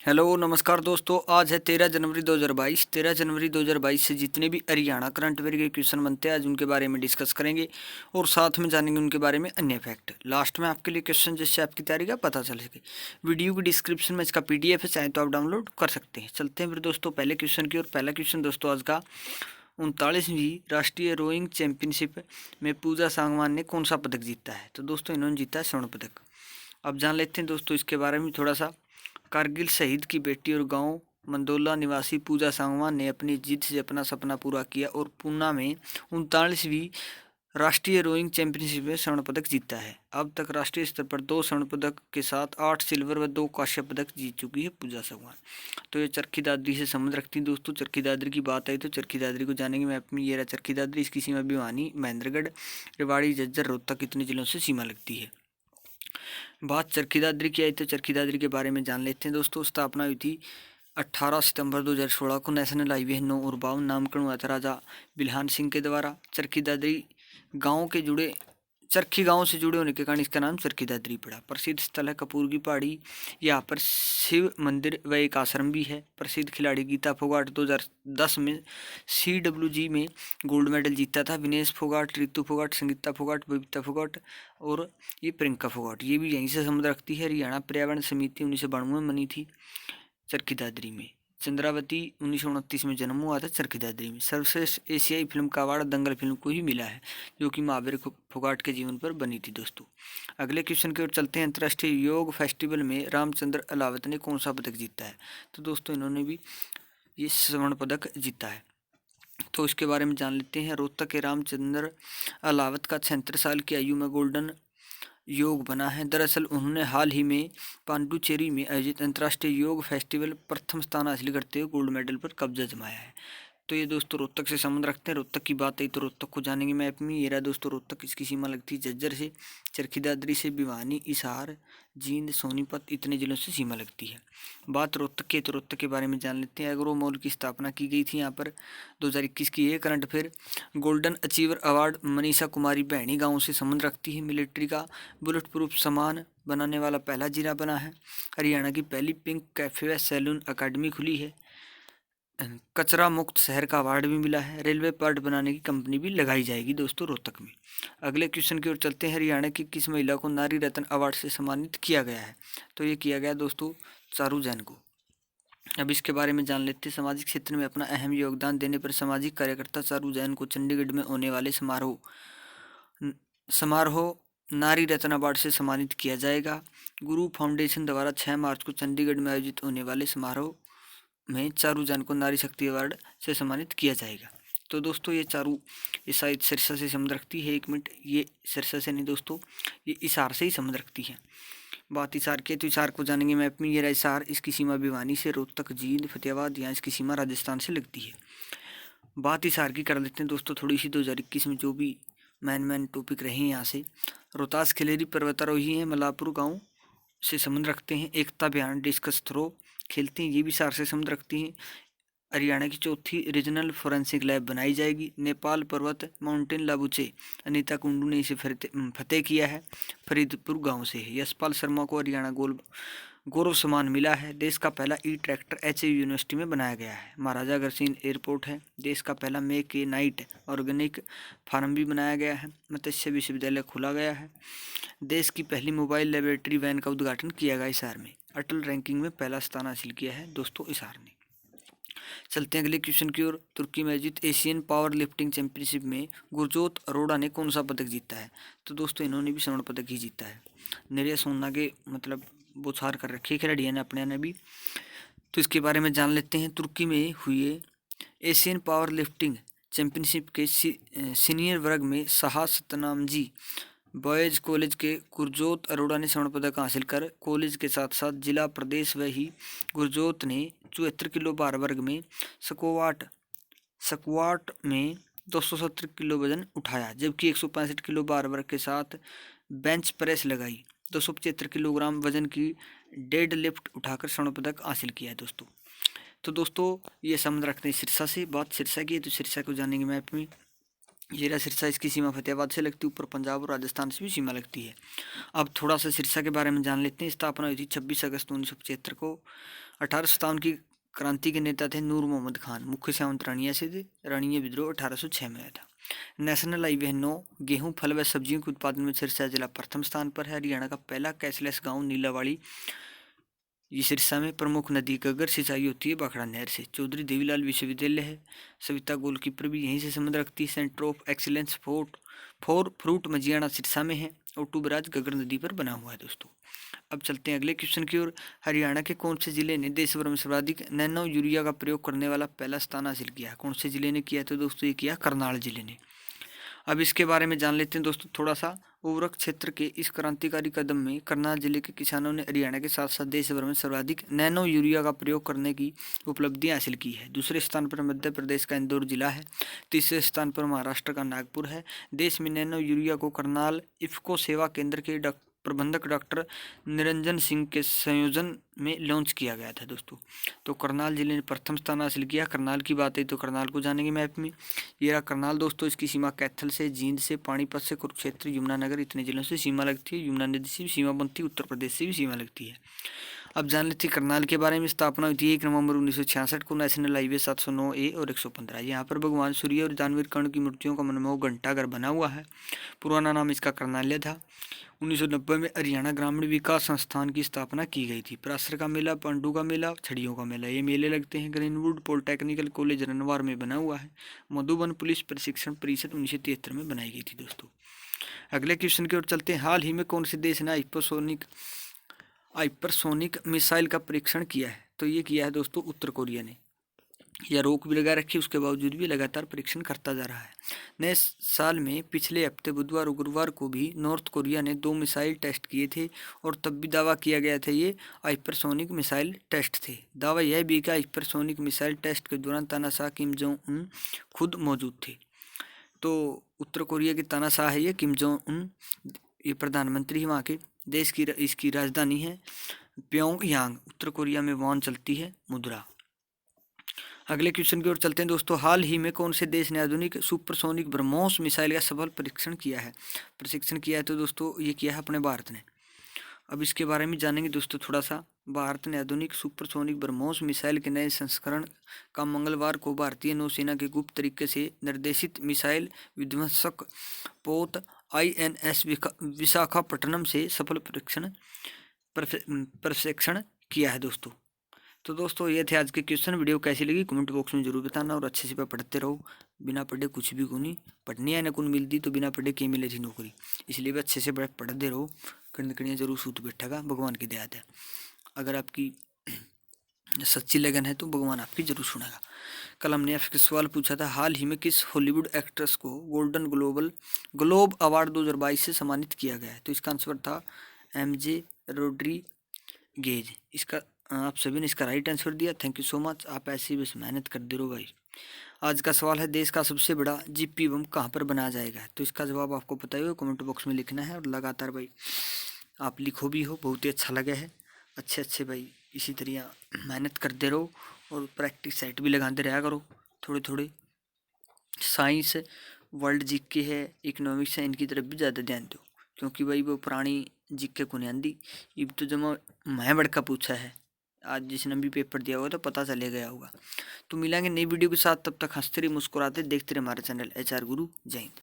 Hello नमस्कार दोस्तों। आज है 13 जनवरी 2022। 13 जनवरी 2022 से जितने भी हरियाणा करंट अफेयर के क्वेश्चन बनते हैं आज उनके बारे में डिस्कस करेंगे और साथ में जानेंगे उनके बारे में अन्य फैक्ट। लास्ट में आपके लिए क्वेश्चन जिससे आपकी तैयारी का पता चल सके। वीडियो की डिस्क्रिप्शन में इसका PDF है, चाहे तो आप डाउनलोड कर सकते हैं। चलते हैं फिर दोस्तों पहले क्वेश्चन की। और पहला क्वेश्चन दोस्तों आज का 39वीं राष्ट्रीय रोइंग चैंपियनशिप में पूजा सांगवान ने कौन सा पदक जीता है? तो दोस्तों इन्होंने जीता है स्वर्ण पदक। अब जान लेते हैं दोस्तों इसके बारे में थोड़ा सा। कारगिल शहीद की बेटी और गांव मंदोला निवासी पूजा सांगवान ने अपनी जीत से अपना सपना पूरा किया और पूना में 39वीं राष्ट्रीय रोइंग चैंपियनशिप में स्वर्ण पदक जीता है। अब तक राष्ट्रीय स्तर पर 2 स्वर्ण पदक के साथ 8 सिल्वर व 2 कांस्य पदक जीत चुकी है पूजा सांगवान। तो ये चरखी दादरी से संबंध रखती है दोस्तों। चरखी दादरी की बात आई तो चरखी दादरी को जानेंगे मैप में। ये रहा चरखी दादरी। इसकी सीमा भिवानी, महेंद्रगढ़, रेवाड़ी, झज्जर, रोहतक कितने जिलों से सीमा लगती है। बात चरखी दादरी की आई तो चरखी दादरी के बारे में जान लेते हैं दोस्तों। स्थापना हुई थी 18 सितंबर 2016 को। नेशनल हाईवे 9 और 52 नामकरण हुआ था राजा बिल्हान सिंह के द्वारा। चरखी दादरी गाँव के जुड़े चरखी गांव से जुड़े होने के कारण इसका नाम चरखी दादरी पड़ा। प्रसिद्ध स्थल है कपूर की पहाड़ी। यहाँ पर शिव मंदिर व एक आश्रम भी है। प्रसिद्ध खिलाड़ी गीता फोगाट 2010 में CWG में गोल्ड मेडल जीता था। विनेश फोगाट, रितु फोगाट, संगीता फोगाट, बबीता फोगाट और ये प्रियंका फोगाट ये भी यहीं से संबंध रखती है। हरियाणा पर्यावरण समिति 1992 में बनी थी चरखी दादरी में। चंद्रावती 1929 में जन्म हुआ था चरखी दादरी में। सर्वश्रेष्ठ एशियाई फिल्म का अवार्ड दंगल फिल्म को ही मिला है, जो कि महावीर फोगाट के जीवन पर बनी थी दोस्तों। अगले क्वेश्चन की ओर चलते हैं। अंतर्राष्ट्रीय योग फेस्टिवल में रामचंद्र अलावत ने कौन सा पदक जीता है? तो दोस्तों इन्होंने भी ये स्वर्ण पदक जीता है। तो इसके बारे में जान लेते हैं। रोहतक के रामचंद्र अलावत का 76 साल की आयु में गोल्डन योग बना है। दरअसल उन्होंने हाल ही में पांडुचेरी में आयोजित अंतर्राष्ट्रीय योग फेस्टिवल प्रथम स्थान हासिल करते हुए गोल्ड मेडल पर कब्जा जमाया है। तो ये दोस्तों रोहतक से संबंध रखते हैं। रोहतक की बात आई तो रोहतक को जानेंगे मैप में। ये रहा दोस्तों रोहतक। इसकी सीमा लगती है झज्जर से, चरखी दादरी से, भिवानी, हिसार, जींद, सोनीपत इतने जिलों से सीमा लगती है। बात रोहतक की तो रोहतक के बारे में जान लेते हैं। एग्रो मॉल की स्थापना की गई थी यहाँ पर 2021 की। ये current affair golden achiever award Manisha Kumari Bahni गाँव से संबंध रखती है। मिलिट्री का बुलेट प्रूफ सामान बनाने वाला पहला जिला बना है। हरियाणा की पहली पिंक कैफे व सैलून अकादमी खुली है। कचरा मुक्त शहर का अवार्ड भी मिला है। रेलवे पार्ट बनाने की कंपनी भी लगाई जाएगी दोस्तों रोहतक में। अगले क्वेश्चन की ओर चलते हैं। हरियाणा की किस महिला को नारी रत्न अवार्ड से सम्मानित किया गया है? तो ये किया गया दोस्तों चारू जैन को। अब इसके बारे में जान लेते हैं। सामाजिक क्षेत्र में अपना अहम योगदान देने पर सामाजिक कार्यकर्ता चारू जैन को चंडीगढ़ में होने वाले समारोह नारी रत्न अवार्ड से सम्मानित किया जाएगा। गुरु फाउंडेशन द्वारा 6 मार्च को चंडीगढ़ में आयोजित होने वाले समारोह में चारू जैन को नारी शक्ति अवार्ड से सम्मानित किया जाएगा। तो दोस्तों ये चारू ये शायद सिरसा से संबंध रखती है। 1 मिनट, ये सिरसा से नहीं दोस्तों, ये हिसार से ही संबंध रखती है। बात हिसार की तो हिसार को जानेंगे मैप में। ये रहा हिसार। इसकी सीमा भिवानी से, रोहतक, जींद, फतेहाबाद, यहाँ इसकी सीमा राजस्थान से लगती है। बात हिसार की कर लेते हैं दोस्तों थोड़ी सी। 2021 में जो भी मैन टॉपिक रहे हैं यहाँ से। रोहतास खिलेरी पर्वतारोही हैं, मलापुर गाँव से संबंध रखते हैं। एकता बयान डिस्कस थ्रो खेलते हैं, ये भी सार से संबंध रखती हैं। हरियाणा की चौथी रीजनल फोरेंसिक लैब बनाई जाएगी। नेपाल पर्वत माउंटेन लाबुचे अनीता कुंडू ने इसे फतेह किया है। फरीदपुर गांव से है। यशपाल शर्मा को हरियाणा गौरव सम्मान मिला है। देश का पहला ट्रैक्टर HAU यूनिवर्सिटी में बनाया गया है। महाराजा अग्रसेन एयरपोर्ट है। देश का पहला make a night organic farm भी बनाया गया है। मत्स्य विश्वविद्यालय खोला गया है। देश की पहली मोबाइल लेबोरेटरी वैन का उद्घाटन किया गया हिसार में। अटल रैंकिंग में पहला स्थान हासिल किया है दोस्तों हिसार ने। चलते हैं अगले क्वेश्चन की ओर। तुर्की में आयोजित एशियन पावर लिफ्टिंग चैंपियनशिप में गुरजोत अरोड़ा ने कौन सा पदक जीता है? तो दोस्तों इन्होंने भी स्वर्ण पदक ही जीता है। निर्या सोना के मतलब बौछार कर रखी है खिलाड़ियों ने अपने ने भी। तो इसके बारे में जान लेते हैं। तुर्की में हुए एशियन पावर लिफ्टिंग चैंपियनशिप के सीनियर वर्ग में शाह सतनामजी बॉयज कॉलेज के गुरजोत अरोड़ा ने स्वर्ण पदक हासिल कर कॉलेज के साथ साथ जिला प्रदेश व ही गुरजोत ने 74 किलो भार वर्ग में स्क्वाट में 270 किलो वजन उठाया, जबकि 165 किलो भार वर्ग के साथ बेंच प्रेस लगाई। 275 किलोग्राम वजन की डेड लिफ्ट उठाकर स्वर्ण पदक हासिल किया है दोस्तों। तो दोस्तों ये संबंध रखते हैं सिरसा से। बात सिरसा की है तो सिरसा को जानेंगे मैप में। ये रहा सिरसा, इसकी सीमा फतेहाबाद से लगती है, ऊपर पंजाब और राजस्थान से भी सीमा लगती है। अब थोड़ा सा सिरसा के बारे में जान लेते हैं। स्थापना हुई थी 26 अगस्त 1975 को। 1857 की क्रांति के नेता थे नूर मोहम्मद खान। मुख्य सामंत रानिया से थे। रानिया विद्रोह 1806 में आया था। नेशनल हाईवे 9, गेहूं, फल व सब्जियों के उत्पादन में सिरसा जिला प्रथम स्थान पर है। हरियाणा का पहला कैशलेस गांव नीलावाड़ी। ये सिरसा में प्रमुख नदी गगर सिंचाई होती है भाखड़ा नहर से। चौधरी देवीलाल विश्वविद्यालय है। सविता गोलकीपर भी यहीं से संबंध रखती है। Centre of excellence for fruit Majiyana Sirsa में है और टूबराज गगर नदी पर बना हुआ है दोस्तों। अब चलते हैं अगले क्वेश्चन की ओर। हरियाणा के कौन से जिले ने देश भर में सर्वाधिक नैनो यूरिया का प्रयोग करने वाला पहला स्थान हासिल किया? कौन से जिले ने किया? तो दोस्तों ये किया करनाल जिले ने। अब इसके बारे में जान लेते हैं दोस्तों थोड़ा सा। उर्वरक क्षेत्र के इस क्रांतिकारी कदम में करनाल जिले के किसानों ने हरियाणा के साथ साथ देश भर में सर्वाधिक नैनो यूरिया का प्रयोग करने की उपलब्धि हासिल की है। दूसरे स्थान पर मध्य प्रदेश का इंदौर जिला है। तीसरे स्थान पर महाराष्ट्र का नागपुर है। देश में नैनो यूरिया को करनाल इफ्को सेवा केंद्र के प्रबंधक डॉक्टर निरंजन सिंह के संयोजन में लॉन्च किया गया था दोस्तों। तो करनाल जिले ने प्रथम स्थान हासिल किया। करनाल की बात है तो करनाल को जानेंगे मैप में। ये रहा करनाल दोस्तों। इसकी सीमा कैथल से, जींद से, पानीपत से, कुरुक्षेत्र, यमुनानगर इतने जिलों से सीमा लगती है। यमुना नदी से भी सीमा बनती है। उत्तर प्रदेश से भी सीमा लगती है। अब जान लेते हैं करनाल के बारे में। स्थापना हुई थी 1 नवंबर 1966 को। नेशनल हाईवे 709A और 115। यहाँ पर भगवान सूर्य और दानवीर कर्ण की मूर्तियों का मनमोहक घंटाघर बना हुआ है। पुराना नाम इसका करनाल्य था। 1990 में हरियाणा ग्रामीण विकास संस्थान की स्थापना की गई थी। परासर का मेला, पांडु का मेला, छड़ियों का मेला, ये मेले लगते हैं। ग्रीनवुड पॉलिटेक्निकल कॉलेज रनवार में बना हुआ है। मधुबन पुलिस प्रशिक्षण परिषद 1973 में बनाई गई थी दोस्तों। अगले क्वेश्चन की ओर चलते हैं। हाल ही में कौन से देश ने हाइपरसोनिक मिसाइल का परीक्षण किया है? तो ये किया है दोस्तों उत्तर कोरिया ने। या रोक भी लगा रखी, उसके बावजूद भी लगातार परीक्षण करता जा रहा है। नए साल में पिछले हफ्ते बुधवार और गुरुवार को भी नॉर्थ कोरिया ने 2 मिसाइल टेस्ट किए थे और तब भी दावा किया गया था ये हाइपरसोनिक मिसाइल टेस्ट थे। दावा यह भी कि हाइपरसोनिक मिसाइल टेस्ट के दौरान तानाशाह किम जोंग उन खुद मौजूद थे। तो उत्तर कोरिया की तानाशाह है ये किम जोंग उन। ये प्रधानमंत्री वहाँ के देश की, इसकी राजधानी है प्योंगयांग। उत्तर कोरिया में वॉन चलती है, मुद्रा। अगले क्वेश्चन की ओर चलते हैं दोस्तों। हाल ही में कौन से देश ने आधुनिक सुपरसोनिक ब्रह्मोस मिसाइल का सफल प्रशिक्षण किया है? तो दोस्तों ये किया है अपने भारत ने। अब इसके बारे में जानेंगे दोस्तों थोड़ा सा। भारत ने आधुनिक सुपरसोनिक ब्रह्मोस मिसाइल के नए संस्करण का मंगलवार को भारतीय नौसेना के गुप्त तरीके से निर्देशित मिसाइल विध्वंसक पोत INS विशाखापट्टनम से सफल प्रशिक्षण किया है दोस्तों। तो दोस्तों ये थे आज के क्वेश्चन। वीडियो कैसी लगी कमेंट बॉक्स में जरूर बताना और अच्छे से पढ़ते रहो। बिना पढ़े कुछ भी नहीं पढ़नी है ना कौन मिलती, तो बिना पढ़े के मिले थी नौकरी। इसलिए भी अच्छे से पढ़ते रहो। कहीं जरूर सूत बैठेगा, भगवान की दया है। अगर आपकी सच्ची लगन है तो भगवान आपकी जरूर सुनेगा। कल हमने आपके सवाल पूछा था, हाल ही में किस हॉलीवुड एक्ट्रेस को गोल्डन ग्लोब अवार्ड 2022 से सम्मानित किया गया है? तो इसका आंसर था MJ रोड्रीगेज। इसका आप सभी ने इसका राइट आंसर दिया। Thank you so much. आप ऐसी बस मेहनत कर दे रहो भाई। आज का सवाल है, देश का सबसे बड़ा GP बम कहाँ पर बनाया जाएगा? तो इसका जवाब आपको पता ही हो, कमेंट बॉक्स में लिखना है। और लगातार भाई आप लिखो भी हो, बहुत ही अच्छा लगा है। अच्छे भाई इसी तरह मेहनत करते रहो और प्रैक्टिस सेट भी लगाते रहा करो थोड़े। साइंस, वर्ल्ड जीके है, इकोनॉमिक्स है, इनकी तरफ भी ज़्यादा ध्यान दो, क्योंकि भाई वो पुरानी जीके को नहीं आंदी। अब तो जमा मैं बड़का पूछा है। आज जिसने भी पेपर दिया होगा तो पता चले गया होगा। तो मिलेंगे नई वीडियो के साथ, तब तक हंसते रहिए, मुस्कुराते देखते रहिए हमारा चैनल HR गुरु। जय हिंद।